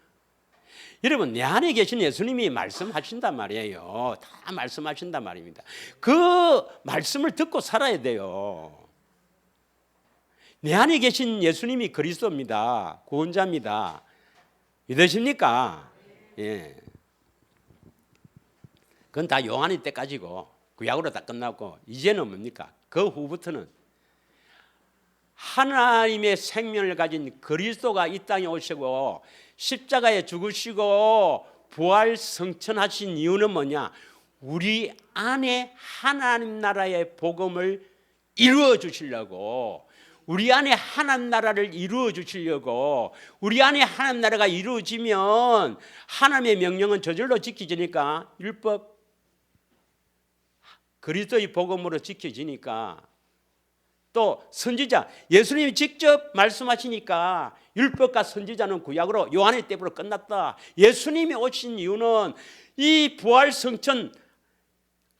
여러분, 내 안에 계신 예수님이 말씀하신단 말이에요. 다 말씀하신단 말입니다. 그 말씀을 듣고 살아야 돼요. 내 안에 계신 예수님이 그리스도입니다. 구원자입니다. 믿으십니까? 예. 그건 다 요한의 때까지고 구약으로 다 끝났고, 이제는 뭡니까? 그 후부터는 하나님의 생명을 가진 그리스도가 이 땅에 오시고 십자가에 죽으시고 부활 성천하신 이유는 뭐냐? 우리 안에 하나님 나라의 복음을 이루어 주시려고, 우리 안에 하나님 나라를 이루어 주시려고. 우리 안에 하나님 나라가 이루어지면 하나님의 명령은 저절로 지켜지니까, 율법 그리스도의 복음으로 지켜지니까, 또 선지자 예수님이 직접 말씀하시니까 율법과 선지자는 구약으로 요한의 때부터 끝났다. 예수님이 오신 이유는 이 부활 성천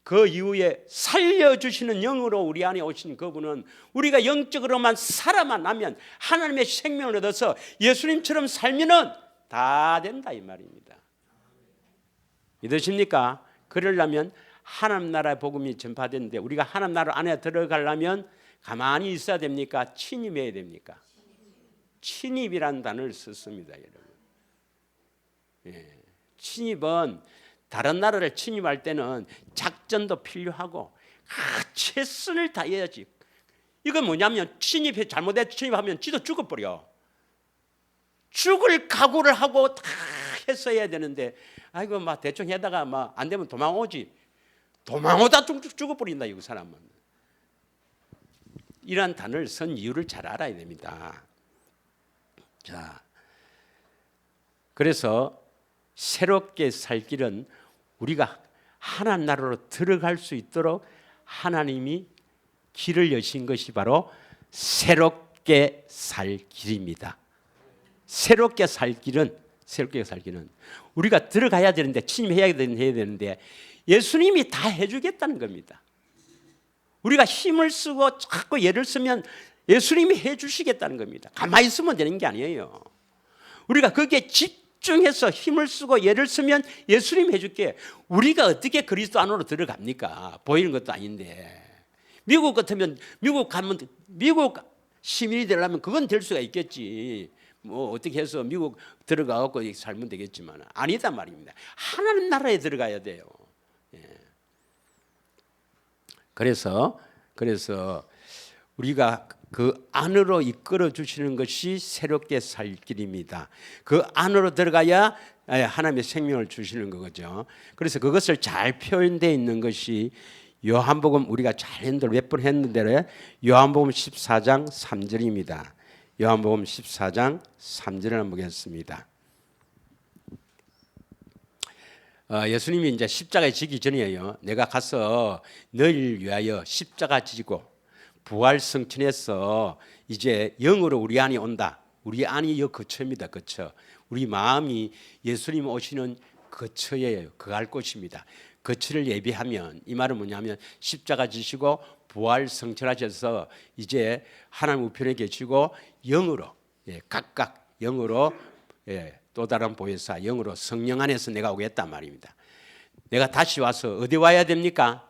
그 이후에 살려주시는 영으로 우리 안에 오신 그분은 우리가 영적으로만 살아만 나면, 하나님의 생명을 얻어서 예수님처럼 살면은 다 된다 이 말입니다. 믿으십니까? 그러려면 하나님 나라의 복음이 전파되는데, 우리가 하나님 나라 안에 들어가려면 가만히 있어야 됩니까? 침입해야 됩니까? 침입이라는 단어를 썼습니다, 여러분. 예. 침입은 다른 나라를 침입할 때는 작전도 필요하고 최선을 다해야지. 이건 뭐냐면, 잘못해서 침입하면 지도 죽어버려. 죽을 각오를 하고 다 했어야 되는데, 아이고 막 대충 해다가 막 안 되면 도망오지. 도망오다 죽어버린다 이 사람은. 이러한 단어를 쓴 이유를 잘 알아야 됩니다. 자, 그래서 새롭게 살 길은 우리가 하나님 나라로 들어갈 수 있도록 하나님이 길을 여신 것이 바로 새롭게 살 길입니다. 새롭게 살 길은 우리가 들어가야 되는데, 침입해야 되는데 예수님이 다 해주겠다는 겁니다. 우리가 힘을 쓰고 자꾸 예를 쓰면 예수님이 해주시겠다는 겁니다. 가만히 있으면 되는 게 아니에요. 우리가 거기에 집중해서 힘을 쓰고 예를 쓰면 예수님이 해줄게. 우리가 어떻게 그리스도 안으로 들어갑니까? 보이는 것도 아닌데. 미국 같으면 미국 시민이 되려면 그건 될 수가 있겠지. 뭐 어떻게 해서 미국 들어가고 살면 되겠지만 아니다 말입니다. 하나님 나라에 들어가야 돼요. 그래서 우리가 그 안으로 이끌어 주시는 것이 새롭게 살 길입니다. 그 안으로 들어가야 하나님의 생명을 주시는 거죠. 그래서 그것을 잘 표현되어 있는 것이 요한복음, 우리가 잘 했는데 몇 번 했는데 요한복음 14장 3절입니다. 요한복음 14장 3절을 한번 보겠습니다. 예수님이 이제 십자가에 지기 전이에요. 내가 가서 너희를 위하여 십자가 지고 부활 성천해서 이제 영으로 우리 안에 온다. 우리 안이 여 거처입니다. 거처. 우리 마음이 예수님 오시는 거처예요. 거할 곳입니다. 거처를 예비하면, 이 말은 뭐냐면 십자가 지시고 부활 성천하셔서 이제 하나님 우편에 계시고 영으로, 각각 영으로, 또 다른 보혜사 영으로 성령 안에서 내가 오겠단 말입니다. 내가 다시 와서 어디 와야 됩니까?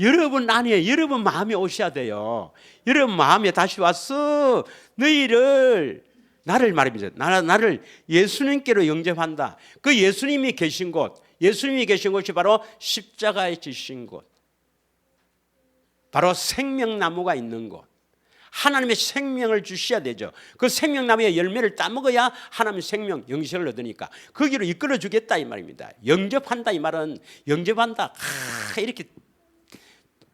여러분 안에, 여러분 마음에 오셔야 돼요. 여러분 마음에 다시 와서 나를 말입니다. 나를 예수님께로 영접한다. 그 예수님이 계신 곳이 바로 십자가에 지신 곳, 바로 생명나무가 있는 곳. 하나님의 생명을 주셔야 되죠. 그 생명나무의 열매를 따먹어야 하나님의 생명, 영생을 얻으니까 거기로 이끌어 주겠다 이 말입니다. 영접한다 이 말은 영접한다. 이렇게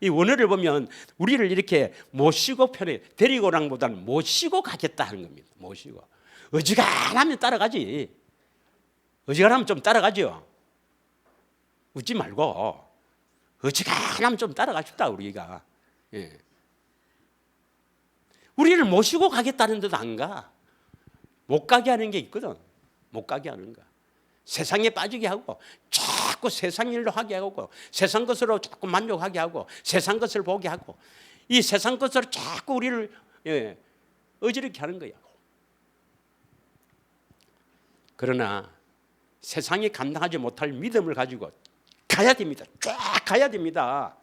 이 원어를 보면 우리를 이렇게 모시고 편해, 데리고 오랑보다는 모시고 가겠다 하는 겁니다. 모시고. 어지간하면 따라가지. 어지간하면 좀 따라가죠. 웃지 말고 어지간하면 좀 따라가십다 우리가. 우리를 모시고 가겠다는 데도 안 가. 못 가게 하는 게 있거든. 못 가게 하는 거. 세상에 빠지게 하고 자꾸 세상 일로 하게 하고 세상 것으로 자꾸 만족하게 하고 세상 것을 보게 하고 이 세상 것으로 자꾸 우리를 어지럽게 하는 거야. 그러나 세상이 감당하지 못할 믿음을 가지고 가야 됩니다. 쫙 가야 됩니다.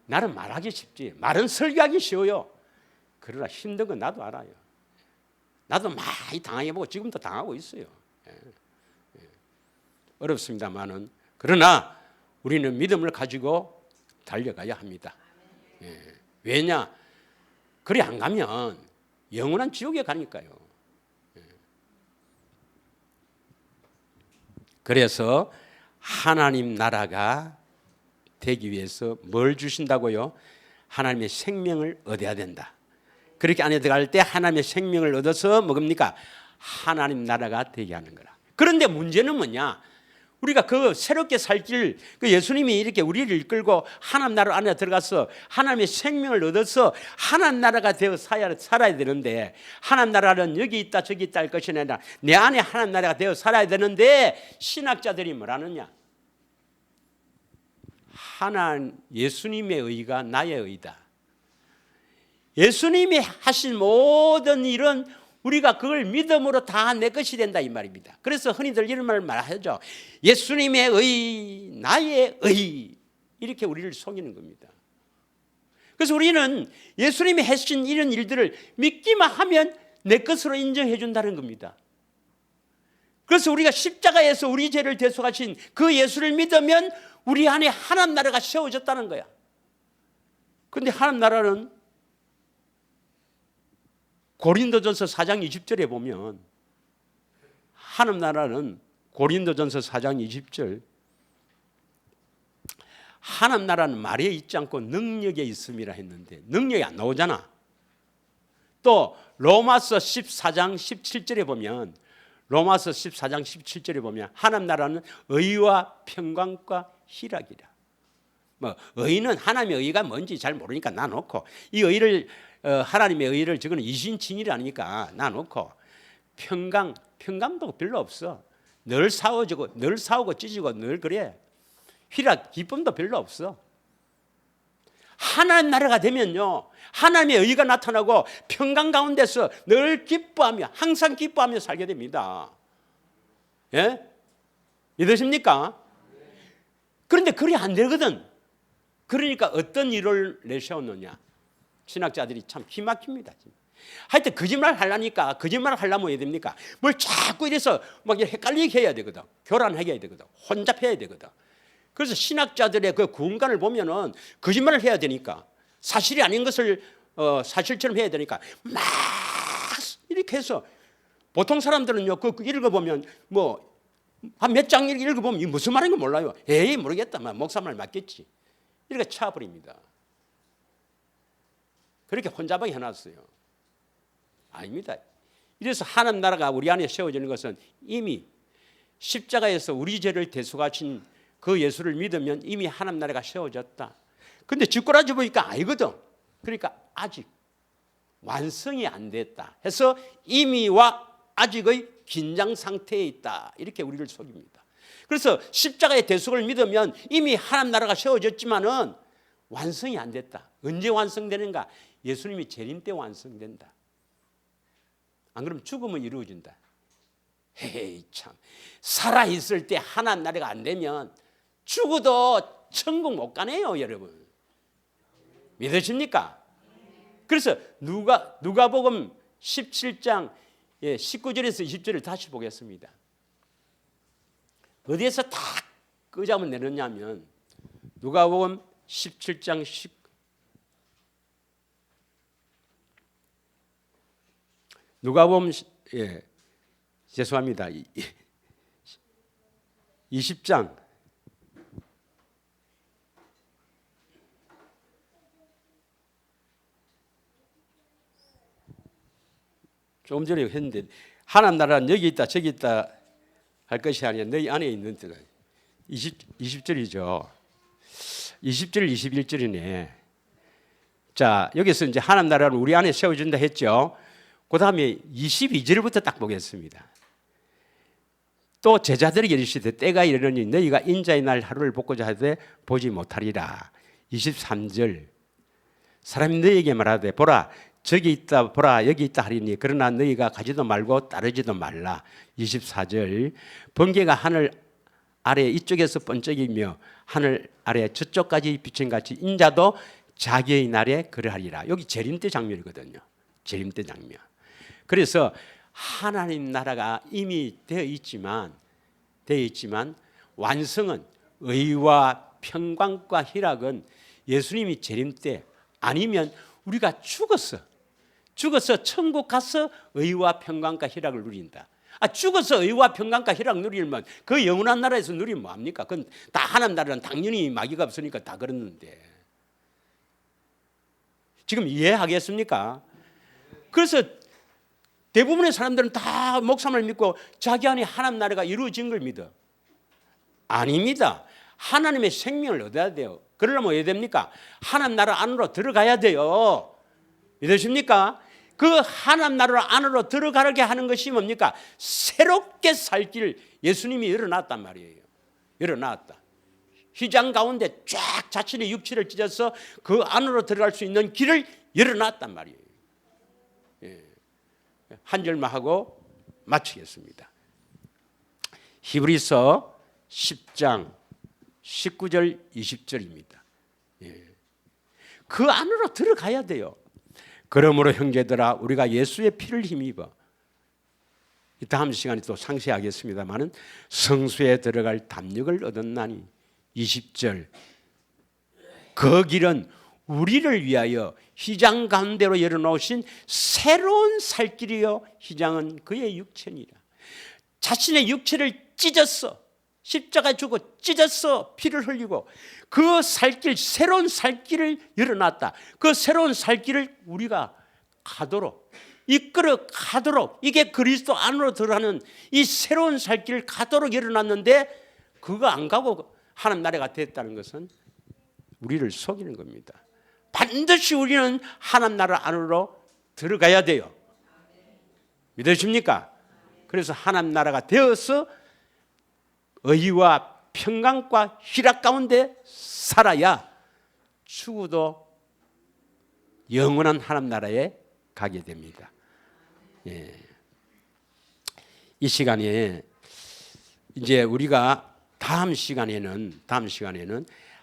나는 말하기 쉽지, 말은 설교하기 쉬워요. 그러나 힘든 건 나도 알아요. 나도 많이 당해보고 지금도 당하고 있어요. 어렵습니다만은, 그러나 우리는 믿음을 가지고 달려가야 합니다. 왜냐? 그래 안 가면 영원한 지옥에 가니까요. 그래서 하나님 나라가 되기 위해서 뭘 주신다고요? 하나님의 생명을 얻어야 된다. 그렇게 안에 들어갈 때 하나님의 생명을 얻어서 뭡니까? 하나님 나라가 되게 하는 거라. 그런데 문제는 뭐냐? 우리가 그 새롭게 살 길, 그 예수님이 이렇게 우리를 이끌고 하나님 나라 안에 들어가서 하나님의 생명을 얻어서 하나님 나라가 되어 살아야 되는데, 하나님 나라는 여기 있다 저기 있다 할 것이 아니라 내 안에 하나님 나라가 되어 살아야 되는데, 신학자들이 뭐라느냐? 예수님의 의가 나의 의다. 예수님이 하신 모든 일은 우리가 그걸 믿음으로 다 내 것이 된다 이 말입니다. 그래서 흔히들 이런 말을 말하죠. 예수님의 의, 나의 의, 이렇게 우리를 속이는 겁니다. 그래서 우리는 예수님이 하신 이런 일들을 믿기만 하면 내 것으로 인정해 준다는 겁니다. 그래서 우리가 십자가에서 우리 죄를 대속하신 그 예수를 믿으면 우리 안에 하나님 나라가 세워졌다는 거야. 그런데 하나님 나라는 고린도전서 4장 20절에 보면, 하나님 나라는 고린도전서 4장 20절, 하나님 나라는 말에 있지 않고 능력에 있음이라 했는데 능력이 안 나오잖아. 또 로마서 14장 17절에 보면, 로마서 14장 17절에 보면 하나님 나라는 의와 평강과 희락이라. 뭐 의는 하나님의 의가 뭔지 잘 모르니까 놔놓고, 이 의를 하나님의 의를 저거는 이신칭의를 아니니까 놔놓고, 평강도 별로 없어. 늘 싸우고 찢고 늘 그래. 희락, 기쁨도 별로 없어. 하나님 나라가 되면요, 하나님의 의가 나타나고 평강 가운데서 늘 기뻐하며, 항상 기뻐하며 살게 됩니다. 예? 믿으십니까? 그런데 그리 안 되거든. 그러니까 어떤 일을 내세웠느냐? 신학자들이 참 기막힙니다. 하여튼 거짓말 하려니까, 거짓말 하려면 해야 됩니까? 뭘 자꾸 이래서 막 헷갈리게 해야 되거든. 교란하게 해야 되거든. 혼잡해야 되거든. 그래서 신학자들의 그 구원관을 보면은 거짓말을 해야 되니까, 사실이 아닌 것을 사실처럼 해야 되니까 막 이렇게 해서, 보통 사람들은요 그 읽어보면 뭐 한 몇 장 읽어보면 이게 무슨 말인지 몰라요. 에이 모르겠다, 목사 말 맞겠지, 이렇게 쳐버립니다. 그렇게 혼잡하게 해놨어요. 아닙니다. 이래서 하나님 나라가 우리 안에 세워지는 것은 이미 십자가에서 우리 죄를 대속하신 그 예수를 믿으면 이미 하나님 나라가 세워졌다. 근데 쥐꼬라지 보니까 아니거든. 그러니까 아직 완성이 안 됐다 해서 이미와 아직의 긴장 상태에 있다, 이렇게 우리를 속입니다. 그래서 십자가의 대속을 믿으면 이미 하나님 나라가 세워졌지만은 완성이 안 됐다. 언제 완성되는가? 예수님이 재림 때 완성된다. 안 그러면 죽으면 이루어진다. 헤이 참, 살아있을 때 하나님 나라가 안 되면 죽어도 천국 못 가네요, 여러분. 믿으십니까? 그래서 누가복음 17장 19절에서 20절을 다시 보겠습니다. 어디에서 다 끄잡아 내느냐면 누가복음 17장 누가복음 죄송합니다. 20장 좀 전에 했는데, 하나님 나라는 여기 있다 저기 있다 할 것이 아니라 너희 안에 있는 데가 20절이죠. 20절 21절이네. 자, 여기서 이제 하나님 나라는 우리 안에 세워진다 했죠. 그 다음에 22절부터 딱 보겠습니다. 또 제자들에게 이르시되 때가 이르느니 너희가 인자의 날 하루를 보고자 하되 보지 못하리라. 23절 사람이 너희에게 말하되 보라 저기 있다 보라 여기 있다 하리니 그러나 너희가 가지도 말고 따르지도 말라. 24절 번개가 하늘 아래 이쪽에서 번쩍이며 하늘 아래 저쪽까지 비친 같이 인자도 자기의 날에 그러하리라. 여기 재림 때 장면이거든요. 재림 때 장면. 그래서 하나님 나라가 이미 되어 있지만 완성은 의와 평강과 희락은 예수님이 재림 때 아니면 우리가 죽어서 천국 가서 의와 평강과 희락을 누린다. 죽어서 의와 평강과 희락 누리면 그 영원한 나라에서 누리면 뭐합니까? 그건 다 하나님 나라는 당연히 마귀가 없으니까 다 그렇는데 지금 이해하겠습니까? 그래서 대부분의 사람들은 다 목사님을 믿고 자기 안에 하나님 나라가 이루어진 걸 믿어. 아닙니다. 하나님의 생명을 얻어야 돼요. 그러려면 어떻게 됩니까? 하나님 나라 안으로 들어가야 돼요. 믿으십니까? 그 하나님 나라 안으로 들어가게 하는 것이 뭡니까? 새롭게 살 길 예수님이 열어놨단 말이에요. 열어놨다. 휘장 가운데 쫙 자신의 육체를 찢어서 그 안으로 들어갈 수 있는 길을 열어놨단 말이에요. 한 절만 하고 마치겠습니다. 히브리서 10장 19절 20절입니다. 그 안으로 들어가야 돼요. 그러므로 형제들아 우리가 예수의 피를 힘입어 다음 시간에 또 상세하겠습니다마는 성수에 들어갈 담력을 얻었나니 20절 그 길은 우리를 위하여 휘장 가운데로 열어놓으신 새로운 살 길이요 휘장은 그의 육체니라. 자신의 육체를 찢었어. 십자가 주고 찢었어. 피를 흘리고 그 살길 새로운 살길을 열어놨다. 그 새로운 살길을 우리가 가도록 이끌어 가도록 이게 그리스도 안으로 들어가는 이 새로운 살길을 가도록 열어놨는데 그거 안 가고 하나님 나라가 됐다는 것은 우리를 속이는 겁니다. 반드시 우리는 하나님 나라 안으로 들어가야 돼요. 믿으십니까? 그래서 하나님 나라가 되어서 의와 평강과 희락 가운데 살아야 추구도 영원한 하나님 나라에 가게 됩니다. 이 시간에 이제 우리가 다음 시간에는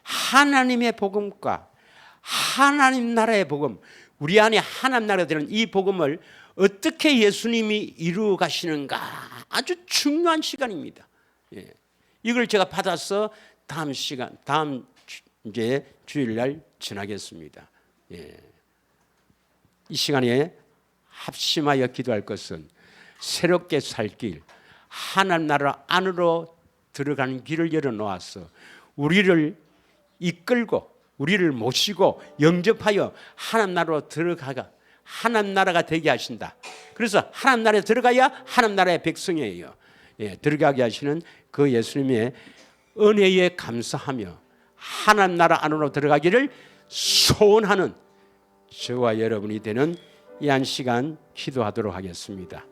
하나님의 복음과 하나님 나라의 복음, 우리 안에 하나님 나라가 되는 이 복음을 어떻게 예수님이 이루어 가시는가 아주 중요한 시간입니다. 이걸 제가 받아서 다음 이제 주일날 전하겠습니다. 이 시간에 합심하여 기도할 것은 새롭게 살 길, 하나님 나라 안으로 들어가는 길을 열어놓아서 우리를 이끌고 우리를 모시고 영접하여 하나님 나라로 들어가가 하나님 나라가 되게 하신다. 그래서 하나님 나라에 들어가야 하나님 나라의 백성이에요. 들어가게 하시는 그 예수님의 은혜에 감사하며 하나님 나라 안으로 들어가기를 소원하는 저와 여러분이 되는 이 한 시간 기도하도록 하겠습니다.